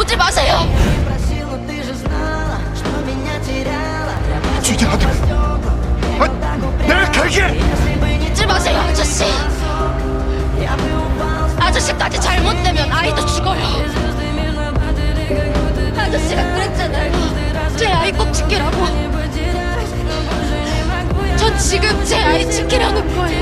오지 마세요. 주제 아들, 내가 갈게. 잊지 마세요, 아저씨. 아저씨까지 잘못되면 아이도 죽어요. 아저씨가 그랬잖아요. 제 아이 꼭 지키라고. 전 지금 제 아이 지키려는 거예요.